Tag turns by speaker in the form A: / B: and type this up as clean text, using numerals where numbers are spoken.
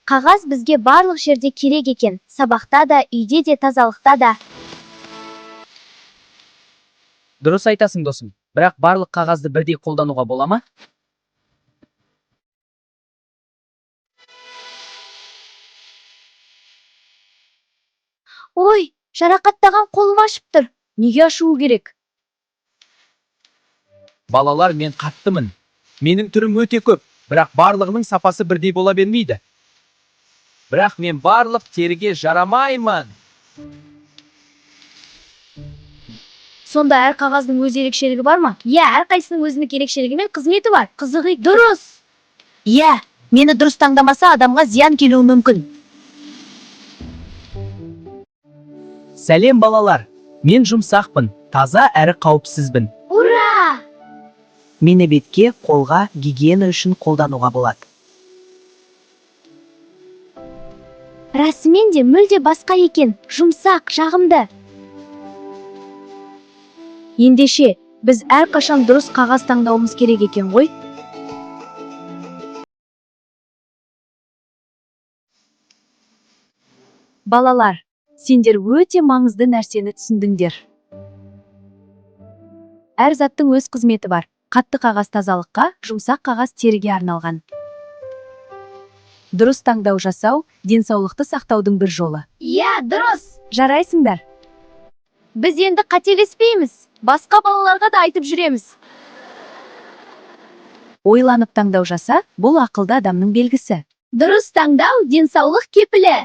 A: Қағаз бізге барлық жерде керек екен. Сабақта да, үйде де, тазалықта да.
B: Дұрыс айтасың, досым. Бірақ барлық қағазды бірдей қолдануға бола ма?
A: Ой, жарақаттаған қолым ашып тұр. Неге ашуы керек?
C: Балалар, мен қаттымын. Менің түрім өте көп, бірақ барлығының сапасы бірдей бола бермейді. Бірақ мен барлық теріге жарамаймын.
A: Сонда әр қағаздың өз ерекшелігі бар ма? Иә, әрқайсының өзінің ерекшелігі мен қызметі бар. Қызығы дұрыс. Иә, мені дұрыс таңдамаса адамға зиян келуі мүмкін.
B: Сәлем, балалар. Мен жұмсақпын, таза әрі қауіпсізбін.
A: Ура!
B: Мені бетке, қолға, гигиена үшін қолдануға болады.
A: Расымен де мүлде басқа екен. Жұмсақ, жағымды. Ендеше, біз әрқашан дұрыс қағаз таңдауымыз керек екен ғой. Балалар, сендер өте маңызды нәрсені түсіндіңдер. Әр заттың өз қызметі бар. Қатты қағаз тазалыққа, жұмсақ қағаз теріге арналған. Дұрыс таңдау жасау денсаулықты сақтаудың бір жолы. Иә, дұрыс. Жарайсыңдар. Біз енді қателеспейміз. Басқа балаларға да айтып жүреміз. Ойланып таңдау жаса, бұл ақылды адамның белгісі. Дұрыс таңдау денсаулық кепілі.